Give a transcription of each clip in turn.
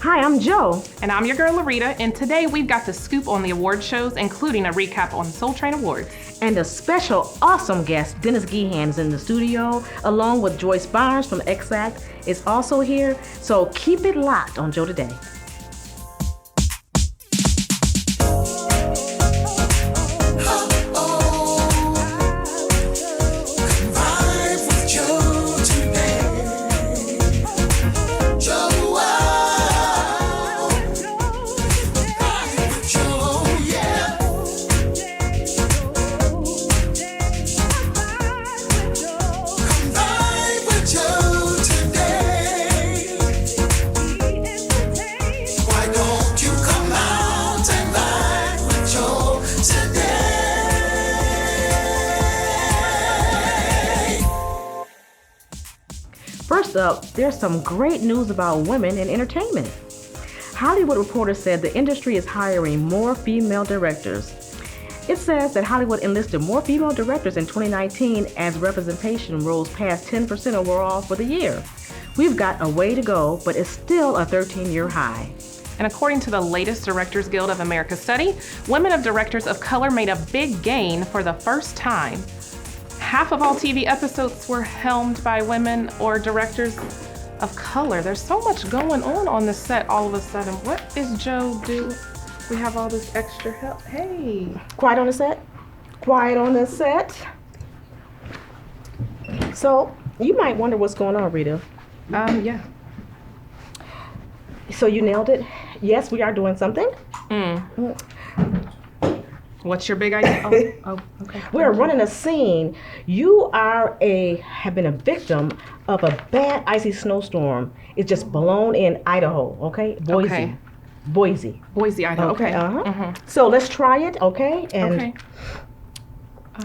Hi, I'm Joe. And I'm your girl, Larita, and today we've got the scoop on the award shows, including a recap on Soul Train Awards. And a special awesome guest, Dennis Gehan, is in the studio, along with Joyce Barnes from Exact is also here. So keep it locked on Joe Today. First up, there's some great news about women in entertainment. Hollywood Reporter said the industry is hiring more female directors. It says that Hollywood enlisted more female directors in 2019 as representation rose past 10% overall for the year. We've got a way to go, but it's still a 13-year high. And according to the latest Directors Guild of America study, women of directors of color made a big gain for the first time. Half of all TV episodes were helmed by women or directors of color. There's so much going on the set all of a sudden. What is Joe do? We have all this extra help. Hey. Quiet on the set? Quiet on the set. So, you might wonder what's going on, Rita. Yeah. So you nailed it. Yes, we are doing something. What's your big idea? Oh, okay. We're running a scene. You have been a victim of a bad icy snowstorm. It's just blown in Idaho, okay? Boise. Okay. Boise, Idaho. Okay. So let's try it, okay? And Okay.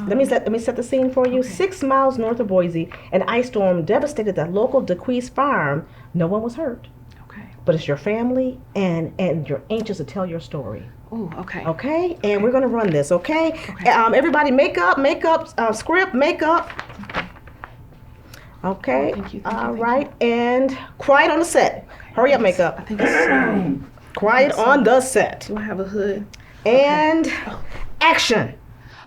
let me set the scene for you. Okay. 6 miles north of Boise, an ice storm devastated the local DeQueese farm. No one was hurt, Okay. but it's your family, and you're anxious to tell your story. Oh, okay. Okay, and we're gonna run this, okay? Okay. Everybody, makeup, script, makeup. Okay. Thank you. All right, and quiet on the set. Hurry up, makeup. I think it's Quiet on the set. Do I have a hood? And action.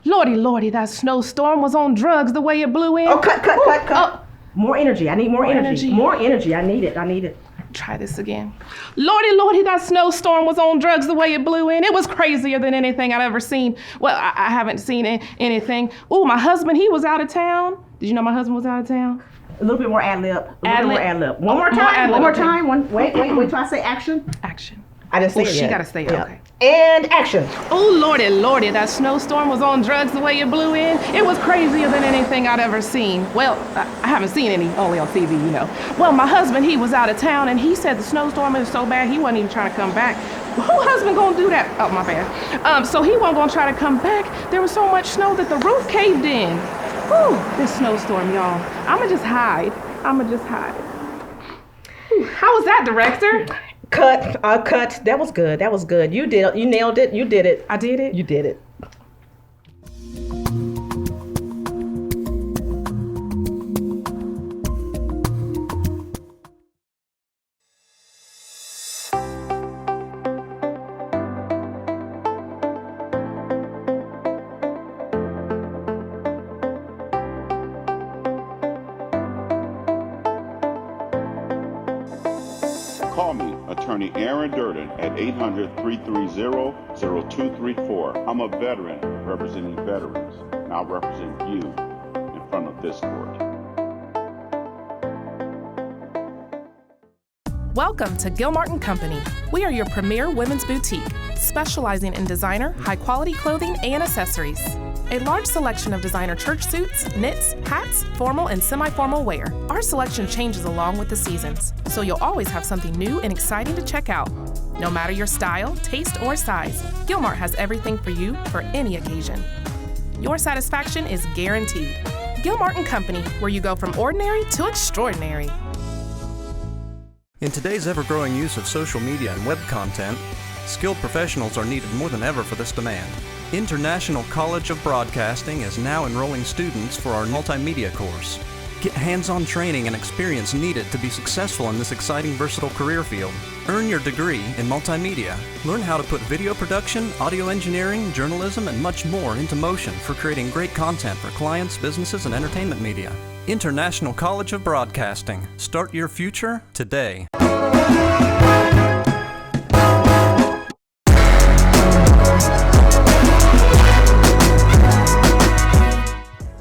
Lordy, that snowstorm was on drugs the way it blew in. Oh, cut. Oh. More energy. I need more energy. More energy. I need it. Try this again. Lordy, that snowstorm was on drugs the way it blew in. It was crazier than anything I've ever seen. Well, I haven't seen anything. Oh, my husband, he was out of town. Did you know my husband was out of town? A little bit more ad-lib. One more time. More ad-lib, time. Wait till I say action. Action. I didn't say it she yet. gotta say it, Yeah. okay. And action. Oh, Lordy, that snowstorm was on drugs the way it blew in. It was crazier than anything I'd ever seen. Well, I haven't seen any, only on TV, you know. Well, my husband, he was out of town, and he said the snowstorm was so bad, he wasn't even trying to come back. Who husband gonna do that? Oh, my bad. So he wasn't gonna try to come back. There was so much snow that the roof caved in. Whew, this snowstorm, y'all. I'ma just hide. Whew, how was that, director? Cut. That was good. You nailed it. You did it. I did it? You did it. Call me, Attorney Aaron Durden, at 800-330-0234. I'm a veteran representing veterans, and I'll represent you in front of this court. Welcome to Gilmartin Company. We are your premier women's boutique, specializing in designer, high-quality clothing and accessories. A large selection of designer church suits, knits, hats, formal and semi-formal wear. Our selection changes along with the seasons, so you'll always have something new and exciting to check out. No matter your style, taste, or size, Gilmart has everything for you for any occasion. Your satisfaction is guaranteed. Gilmartin Company, where you go from ordinary to extraordinary. In today's ever-growing use of social media and web content, skilled professionals are needed more than ever for this demand. International College of Broadcasting is now enrolling students for our multimedia course. Get hands-on training and experience needed to be successful in this exciting, versatile career field. Earn your degree in multimedia. Learn how to put video production, audio engineering, journalism, and much more into motion for creating great content for clients, businesses, and entertainment media. International College of Broadcasting. Start your future today.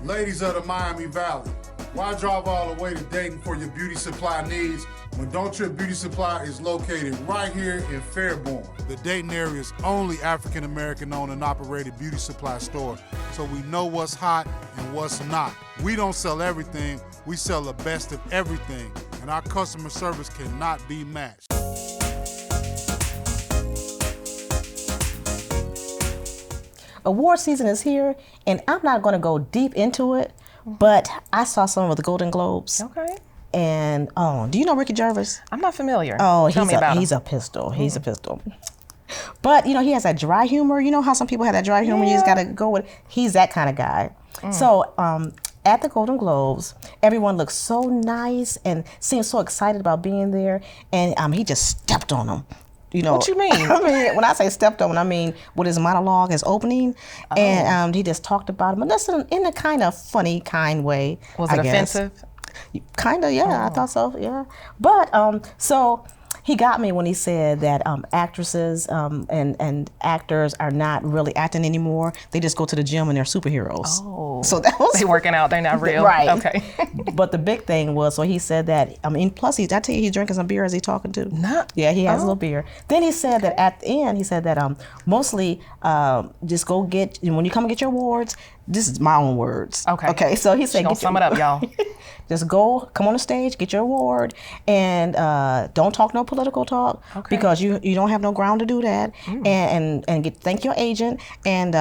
Ladies of the Miami Valley, why drive all the way to Dayton for your beauty supply needs when Don't Trip Beauty Supply is located right here in Fairborn, the Dayton area's only African American owned and operated beauty supply store, so we know what's hot and what's not. We don't sell everything, we sell the best of everything, and our customer service cannot be matched. Award season is here, and I'm not going to go deep into it, but I saw some of the Golden Globes. Okay. And do you know Ricky Gervais? I'm not familiar. Oh, Tell me about him. He's a pistol. He's a pistol. But you know, he has that dry humor. You know how some people have that dry humor. You just got to go with. He's that kind of guy. So at the Golden Globes, everyone looked so nice and seemed so excited about being there, and he just stepped on them. You know, What you mean? I mean, when I say stepped on, I mean with his monologue, his opening, and he just talked about him, and that's in a kind of funny, kind way. Was it offensive? Kind of, yeah. I thought so, yeah. But so he got me when he said that actresses and actors are not really acting anymore. They just go to the gym and they're superheroes. Oh, so that was they working out. They're not real. Right. Okay. But the big thing was, so he said that, plus I tell you, he's drinking some beer as he's talking to. Yeah, he has a little beer. Then he said that at the end, he said that mostly just go get, when you come and get your awards, this is my own words. Okay, so he said, sum it up, y'all. Just come on the stage, get your award, and don't talk no political talk because you don't have no ground to do that. And thank your agent and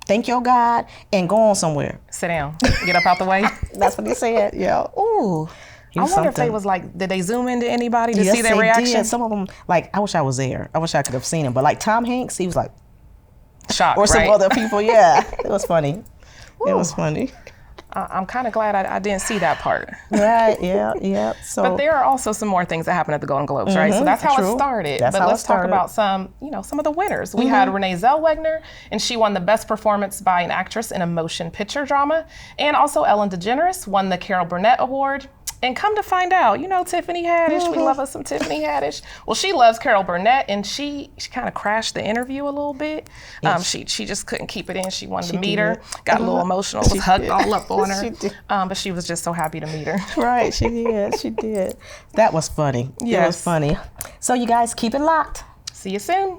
thank your God and go on somewhere. Sit down. Get up out the way. That's what he said. Yeah. Ooh. I wonder if they was like, did they zoom into anybody to see their reaction? Did. Some of them, like, I wish I was there. I wish I could have seen him. But like Tom Hanks, he was like shocked, or some right? other people. Yeah, it was funny. It was funny. I'm kind of glad I didn't see that part. Right, yeah. So, but there are also some more things that happen at the Golden Globes, right? So that's how it started. That's but how let's it started. talk about some of the winners. We had Renee Zellweger, and she won the Best Performance by an Actress in a Motion Picture Drama. And also Ellen DeGeneres won the Carol Burnett Award. And come to find out, you know Tiffany Haddish, we love us some Tiffany Haddish. Well, she loves Carol Burnett, and she kind of crashed the interview a little bit. She just couldn't keep it in. She wanted to meet her, got a little emotional, was hugged all up on her. But she was just so happy to meet her. Right, she did. That was funny. Yes. It was funny. So you guys keep it locked. See you soon.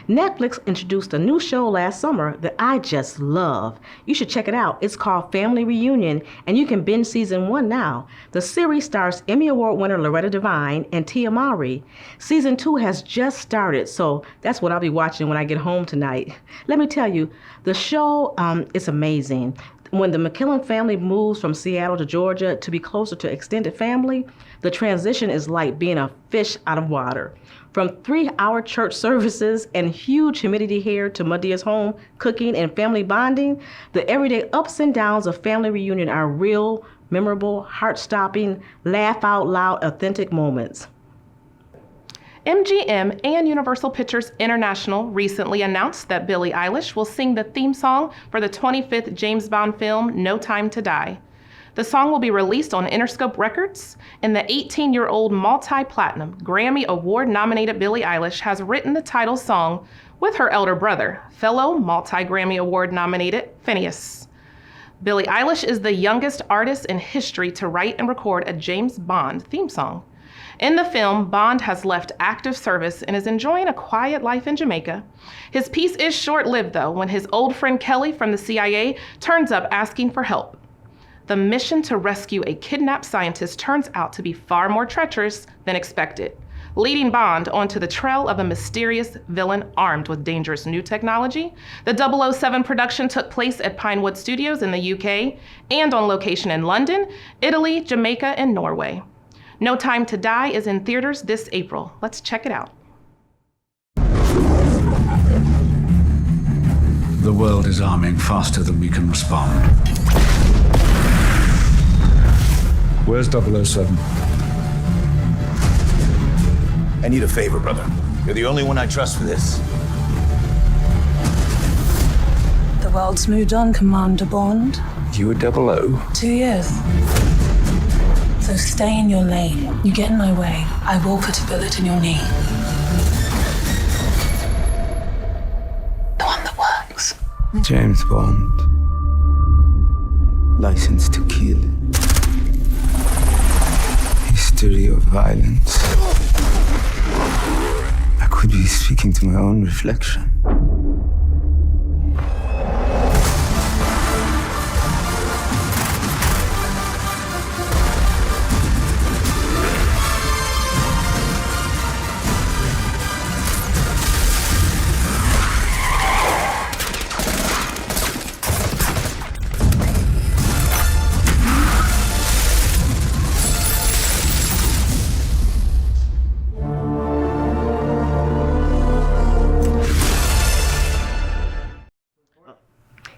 Netflix introduced a new show last summer that I just love. You should check it out. It's called Family Reunion, and you can binge season 1 now. The series stars Emmy Award winner Loretta Devine and Tia Mowry. Season 2 has just started, so that's what I'll be watching when I get home tonight. Let me tell you, the show is amazing. When the McKillen family moves from Seattle to Georgia to be closer to extended family, the transition is like being a fish out of water. From 3-hour church services and huge humidity here to Madea's home, cooking, and family bonding, the everyday ups and downs of Family Reunion are real, memorable, heart-stopping, laugh-out-loud, authentic moments. MGM and Universal Pictures International recently announced that Billie Eilish will sing the theme song for the 25th James Bond film, No Time to Die. The song will be released on Interscope Records, and the 18-year-old multi-platinum Grammy Award-nominated Billie Eilish has written the title song with her elder brother, fellow multi-Grammy Award-nominated Phineas. Billie Eilish is the youngest artist in history to write and record a James Bond theme song. In the film, Bond has left active service and is enjoying a quiet life in Jamaica. His peace is short-lived, though, when his old friend Kelly from the CIA turns up asking for help. The mission to rescue a kidnapped scientist turns out to be far more treacherous than expected, leading Bond onto the trail of a mysterious villain armed with dangerous new technology. The 007 production took place at Pinewood Studios in the UK and on location in London, Italy, Jamaica, and Norway. No Time to Die is in theaters this April. Let's check it out. The world is arming faster than we can respond. Where's 007? I need a favor, brother. You're the only one I trust for this. The world's moved on, Commander Bond. You were 00? 2 years. So stay in your lane. You get in my way, I will put a bullet in your knee. The one that works. James Bond. License to kill. History of violence. I could be speaking to my own reflection.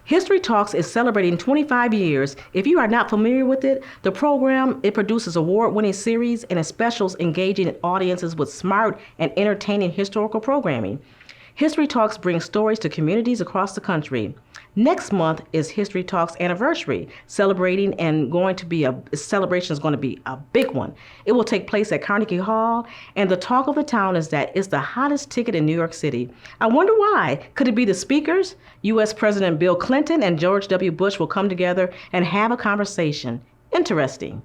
History Talks is celebrating 25 years. If you are not familiar with it, the program, it produces award-winning series and specials engaging audiences with smart and entertaining historical programming. History Talks brings stories to communities across the country. Next month is History Talks anniversary, celebrating and celebration is going to be a big one. It will take place at Carnegie Hall, and the talk of the town is that it's the hottest ticket in New York City. I wonder why. Could it be the speakers? U.S. President Bill Clinton and George W. Bush will come together and have a conversation. Interesting.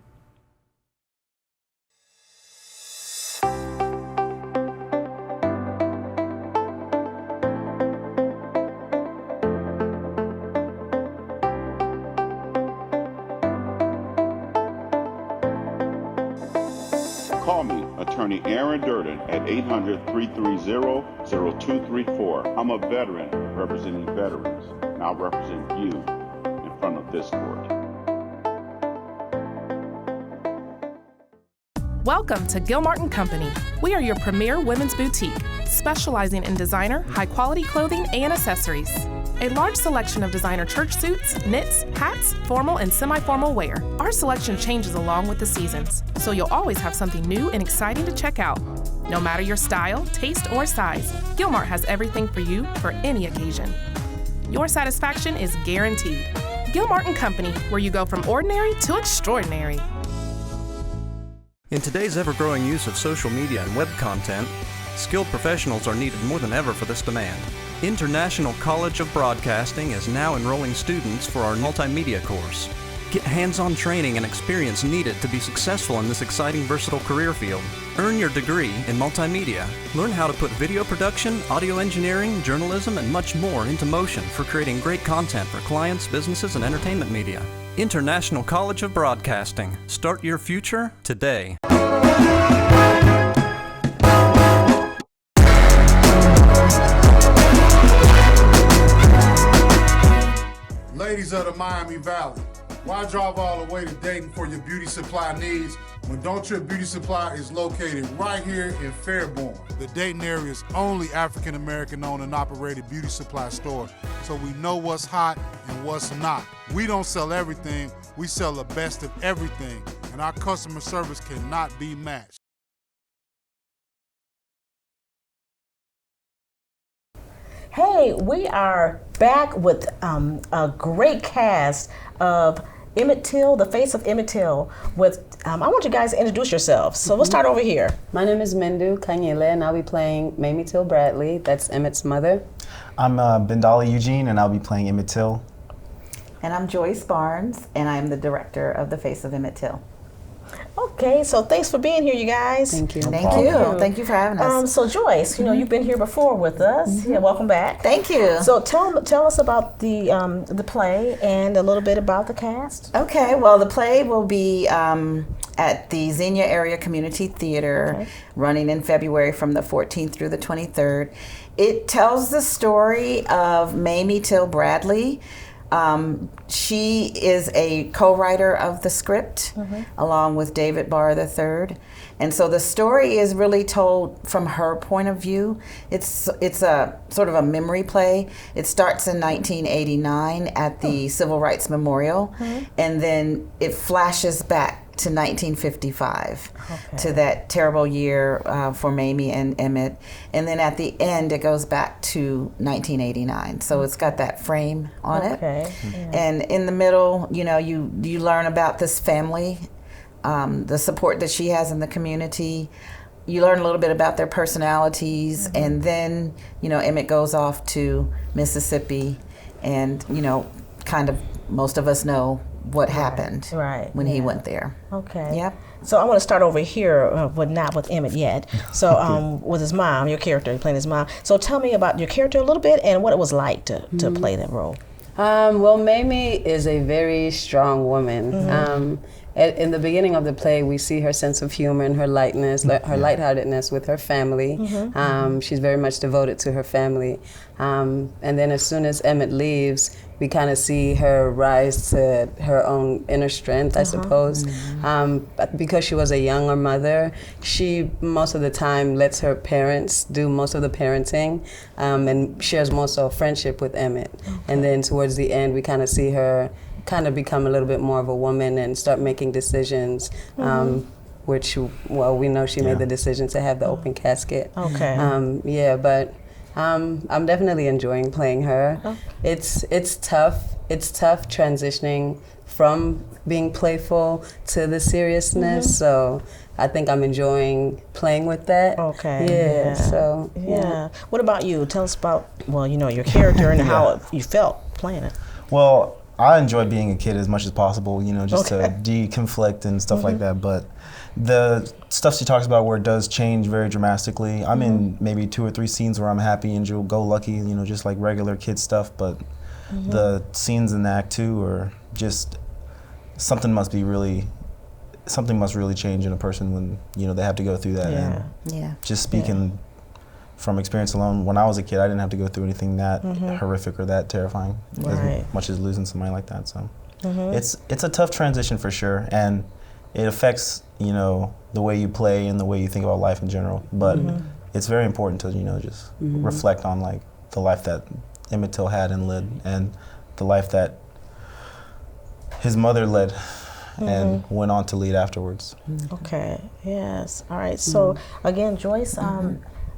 Call me, Attorney Aaron Durden, at 800-330-0234. I'm a veteran representing veterans. And I'll represent you in front of this court. Welcome to Gilmartin Company. We are your premier women's boutique, specializing in designer, high-quality clothing and accessories. A large selection of designer church suits, knits, hats, formal and semi-formal wear. Our selection changes along with the seasons, so you'll always have something new and exciting to check out. No matter your style, taste, or size, Gilmart has everything for you for any occasion. Your satisfaction is guaranteed. Gilmartin Company, where you go from ordinary to extraordinary. In today's ever-growing use of social media and web content, skilled professionals are needed more than ever for this demand. International College of Broadcasting is now enrolling students for our multimedia course. Get hands-on training and experience needed to be successful in this exciting, versatile career field. Earn your degree in multimedia. Learn how to put video production, audio engineering, journalism, and much more into motion for creating great content for clients, businesses, and entertainment media. International College of Broadcasting. Start your future today. Ladies of the Miami Valley, why drive all the way to Dayton for your beauty supply needs when Don't Trip Beauty Supply is located right here in Fairborn, the Dayton area's only African-American owned and operated beauty supply store, so we know what's hot and what's not. We don't sell everything, we sell the best of everything, and our customer service cannot be matched. Hey, we are back with a great cast of Emmett Till, the face of Emmett Till. I want you guys to introduce yourselves. So we'll start over here. My name is Mendu Kanyele, and I'll be playing Mamie Till Bradley. That's Emmett's mother. I'm Bendali Eugene, and I'll be playing Emmett Till. And I'm Joyce Barnes, and I'm the director of The Face of Emmett Till. Okay, so thanks for being here, you guys. Thank you. Thank you. Thank you for having us. So Joyce, you know you've been here before with us. Yeah, welcome back. Thank you. So tell us about the play and a little bit about the cast. Okay, well the play will be at the Xenia Area Community Theater, running in February from the 14th through the 23rd. It tells the story of Mamie Till Bradley. She is a co-writer of the script, along with David Barr III. And so the story is really told from her point of view. It's a sort of a memory play. It starts in 1989 at the Civil Rights Memorial, and then it flashes back to 1955, to that terrible year for Mamie and Emmett. And then at the end, it goes back to 1989. So it's got that frame on it. And in the middle, you know, you learn about this family, the support that she has in the community. You learn a little bit about their personalities, and then, you know, Emmett goes off to Mississippi, and, you know, kind of most of us know what happened when he went there. Okay. Yep. So I want to start over here, but not with Emmett yet. So with his mom, your character, playing his mom. So tell me about your character a little bit and what it was like to play that role. Well, Mamie is a very strong woman. In the beginning of the play, we see her sense of humor and her lightness, her lightheartedness with her family. She's very much devoted to her family. And then as soon as Emmett leaves, we kind of see her rise to her own inner strength, I suppose. Because she was a younger mother, she most of the time lets her parents do most of the parenting, and shares most of friendship with Emmett. And then towards the end, we kind of see her kind of become a little bit more of a woman and start making decisions, which, well, we know she made the decision to have the open casket. But I'm definitely enjoying playing her. It's tough. It's tough transitioning from being playful to the seriousness. So I think I'm enjoying playing with that. What about you? Tell us about, well, you know, your character and how you felt playing it. Well, I enjoy being a kid as much as possible, you know, just to de-conflict and stuff like that. But the stuff she talks about where it does change very dramatically, I'm in maybe 2 or 3 scenes where I'm happy and go lucky, you know, just like regular kid stuff. But the scenes in Act 2 are just, something must really change in a person when, you know, they have to go through that. And just speaking from experience alone, when I was a kid, I didn't have to go through anything that horrific or that terrifying, as much as losing somebody like that. So it's a tough transition for sure, and it affects, you know, the way you play and the way you think about life in general. But it's very important to, you know, just reflect on like the life that Emmett Till had and led, and the life that his mother led and went on to lead afterwards. Okay. Yes. All right. So again, Joyce.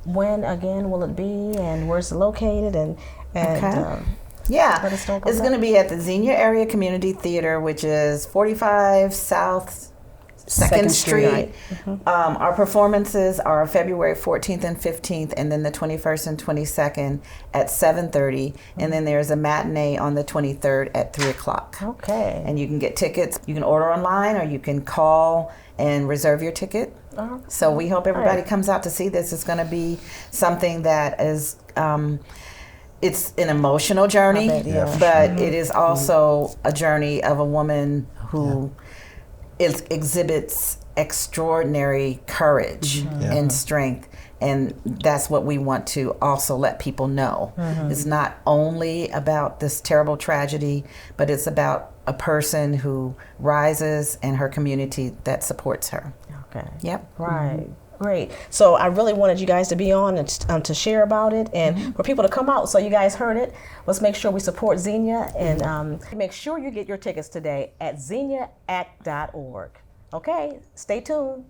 When again will it be, and where's it located, and it's going to be at the Xenia Area Community Theater, which is 45 South 2nd Street. Our performances are February 14th and 15th, and then the 21st and 22nd at 7:30, and then there's a matinee on the 23rd at 3 o'clock. Okay. And you can get tickets. You can order online, or you can call and reserve your ticket. So we hope everybody comes out to see this. It's going to be something that is, it's an emotional journey, but it is also a journey of a woman who exhibits extraordinary courage and strength. And that's what we want to also let people know. It's not only about this terrible tragedy, but it's about a person who rises and her community that supports her. Okay. Yep. Right. Great. So I really wanted you guys to be on and to share about it, and for people to come out. So you guys heard it. Let's make sure we support Xenia, and make sure you get your tickets today at xeniaact.org. Okay. Stay tuned.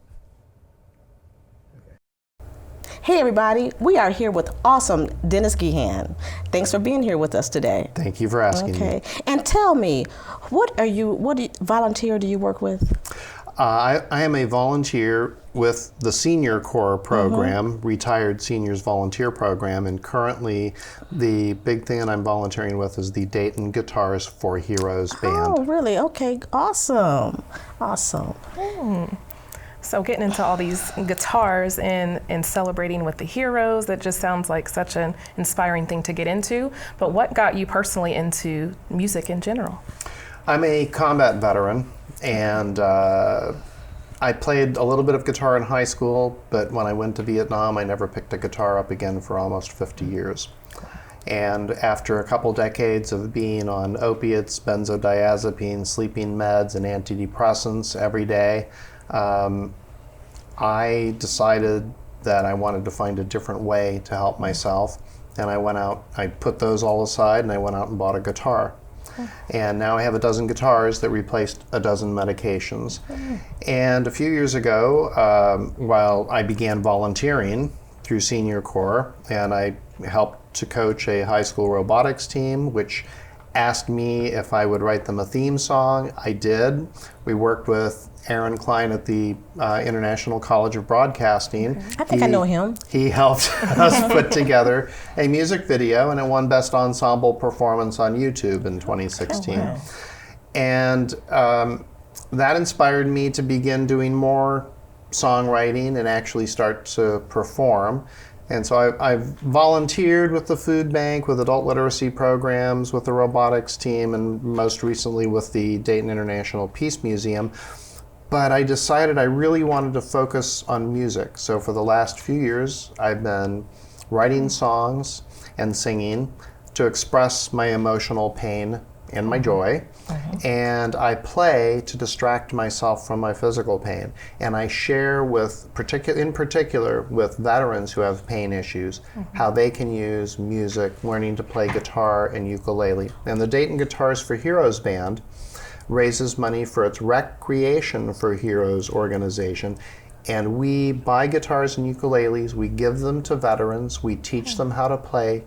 Hey everybody, we are here with awesome Dennis Gehan. Thanks for being here with us today. Thank you for asking me. And tell me, what volunteer do you work with? I am a volunteer with the Senior Corps program, Retired Seniors Volunteer Program, and currently the big thing that I'm volunteering with is the Dayton Guitars for Heroes band. Oh, really? Okay, awesome. Awesome. So getting into all these guitars and celebrating with the heroes, that just sounds like such an inspiring thing to get into. But what got you personally into music in general? I'm a combat veteran, and I played a little bit of guitar in high school, but when I went to Vietnam, I never picked a guitar up again for almost 50 years. And after a couple decades of being on opiates, benzodiazepines, sleeping meds, and antidepressants every day, I decided that I wanted to find a different way to help myself, and I went out, I put those all aside, and I went out and bought a guitar. And now I have a dozen guitars that replaced a dozen medications. And a few years ago, while I began volunteering through Senior Corps, and I helped to coach a high school robotics team, which asked me if I would write them a theme song. I did. We worked with Aaron Klein at the International College of Broadcasting. I think I know him. He helped us put together a music video, and it won Best Ensemble Performance on YouTube in 2016. Oh, wow. And that inspired me to begin doing more songwriting and actually start to perform. And so I've volunteered with the food bank, with adult literacy programs, with the robotics team, and most recently with the Dayton International Peace Museum. But I decided I really wanted to focus on music. So for the last few years, I've been writing songs and singing to express my emotional pain and my joy. And I play to distract myself from my physical pain. And I share with, in particular, with veterans who have pain issues, how they can use music, learning to play guitar and ukulele. And the Dayton Guitars for Heroes Band raises money for its Recreation for Heroes organization. And we buy guitars and ukuleles, we give them to veterans, we teach them how to play,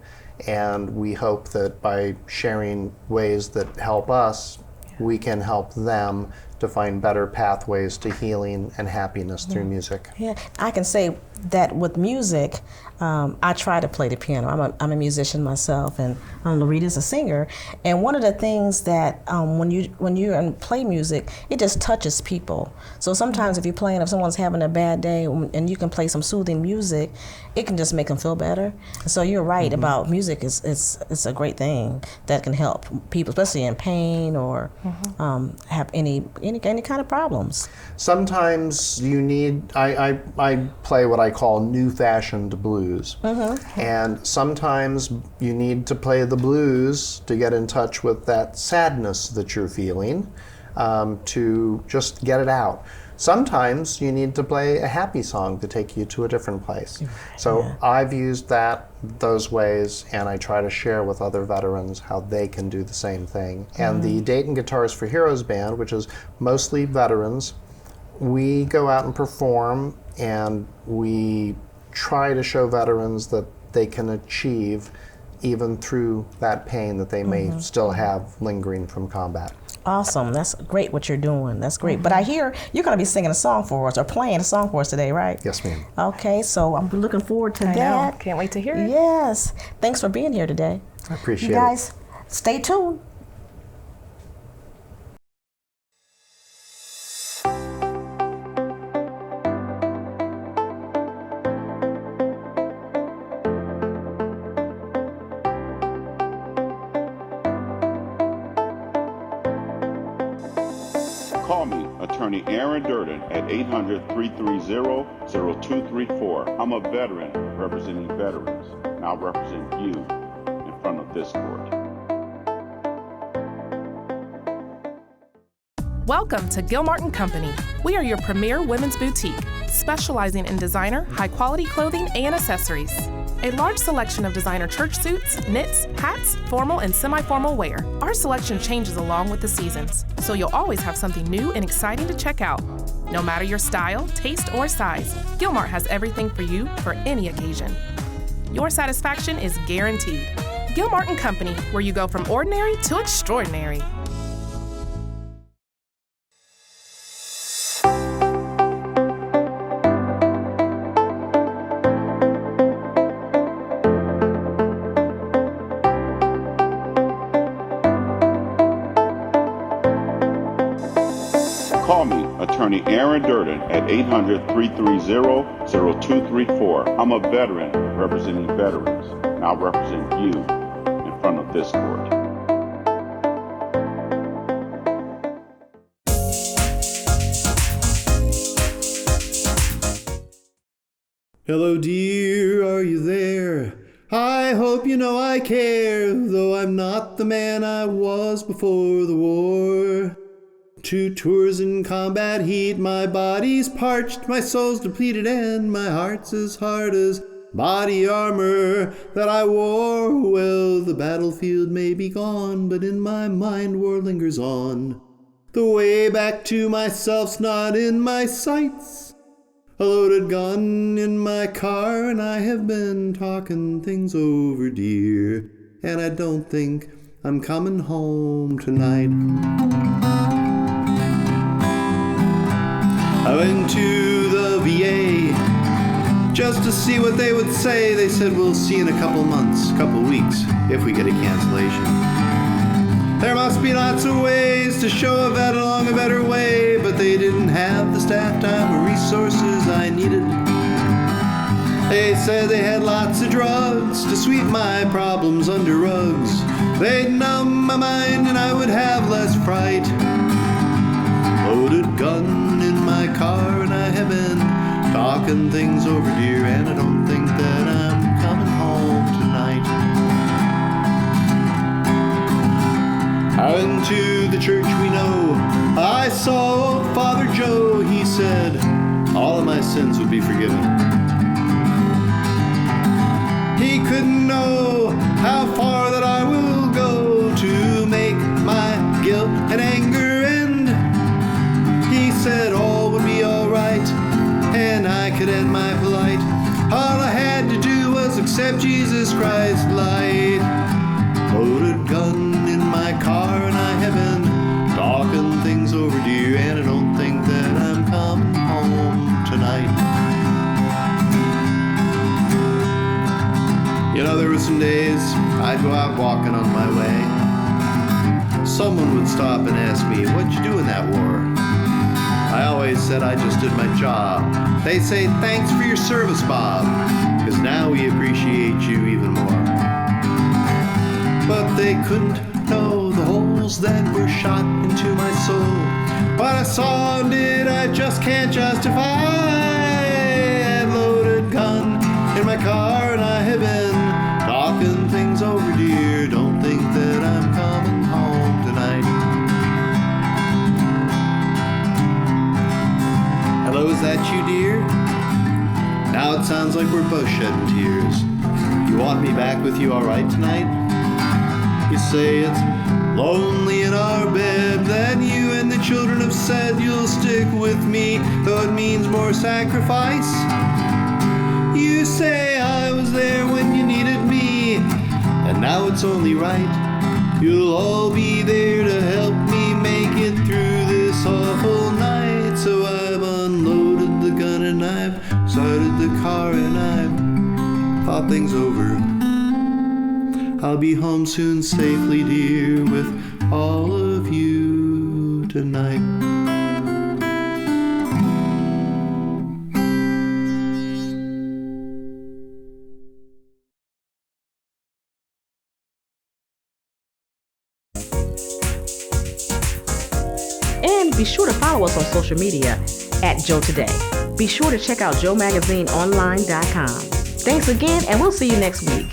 and we hope that by sharing ways that help us, we can help them to find better pathways to healing and happiness through music. Yeah, I can say that with music, I try to play the piano. I'm a musician myself, and Lorita's a singer. And one of the things that when you play music, it just touches people. So sometimes if you're playing, if someone's having a bad day, and you can play some soothing music, it can just make them feel better. So you're right about music. It's a great thing that can help people, especially in pain or have any kind of problems. Sometimes you need, I play what I call new-fashioned blues. And sometimes you need to play the blues to get in touch with that sadness that you're feeling, to just get it out. Sometimes you need to play a happy song to take you to a different place. So I've used those ways, and I try to share with other veterans how they can do the same thing. And the Dayton Guitars for Heroes Band, which is mostly veterans, we go out and perform, and we try to show veterans that they can achieve even through that pain that they may still have lingering from combat. Awesome. That's great what you're doing. That's great. But I hear you're going to be singing a song for us or playing a song for us today, right? Yes, ma'am. Okay, so I'm looking forward to that. Know. Can't wait to hear it. Yes. Thanks for being here today. I appreciate it. You guys, stay tuned. Call me, Attorney Aaron Durden, at 800-330-0234. I'm a veteran representing veterans, and I'll represent you in front of this court. Welcome to Gilmartin Company. We are your premier women's boutique, specializing in designer, high-quality clothing and accessories. A large selection of designer church suits, knits, hats, formal and semi-formal wear. Our selection changes along with the seasons, so you'll always have something new and exciting to check out. No matter your style, taste, or size, Gilmart has everything for you for any occasion. Your satisfaction is guaranteed. Gilmartin Company, where you go from ordinary to extraordinary. Call me, Attorney Aaron Durden, at 800-330-0234. I'm a veteran representing veterans, and I'll represent you in front of this court. Hello, dear, are you there? I hope you know I care, though I'm not the man I was before the war. 2 tours in combat heat, my body's parched, my soul's depleted, and my heart's as hard as body armor that I wore. Well, the battlefield may be gone, but in my mind war lingers on. The way back to myself's not in my sights. A loaded gun in my car, and I have been talking things over, dear. And I don't think I'm coming home tonight. I went to the VA just to see what they would say. They said, we'll see in a couple months, couple weeks, if we get a cancellation. There must be lots of ways to show a vet along a better way, but they didn't have the staff time or resources I needed. They said they had lots of drugs to sweep my problems under rugs. They'd numb my mind and I would have less fright. Loaded gun in my car and I have been talking things over, dear, and I don't think that I'm coming home tonight. I went to the church we know. I saw Father Joe. He said all of my sins would be forgiven. He couldn't know how far that I will go to make my guilt and anger end. He said all would be alright and I could end my plight. All I had to do was accept Jesus Christ's light. Loaded gun in my car and I have been talking things over, dear, and I don't think that I'm coming home tonight. You know, there were some days I'd go out walking on my way. Someone would stop and ask me, what'd you do in that war? I always said I just did my job. They say, thanks for your service, Bob, because now we appreciate you even more. But they couldn't know the holes that were shot into my soul. What I saw and did, I just can't justify. That loaded gun in my car and I have been talking things over, dear. Don't think that I'm coming home tonight. Hello, is that you, dear? Now it sounds like we're both shedding tears. You want me back with you all right tonight? You say it's lonely in our bed, that you and the children have said you'll stick with me, though it means more sacrifice. You say I was there when you needed me, and now it's only right. You'll all be there to help me make it through this awful night. So I've unloaded the gun and I've started the car and I've thought things over. I'll be home soon safely, dear, with all of you tonight. And be sure to follow us on social media at Joe Today. Be sure to check out JoeMagazineOnline.com. Thanks again, and we'll see you next week.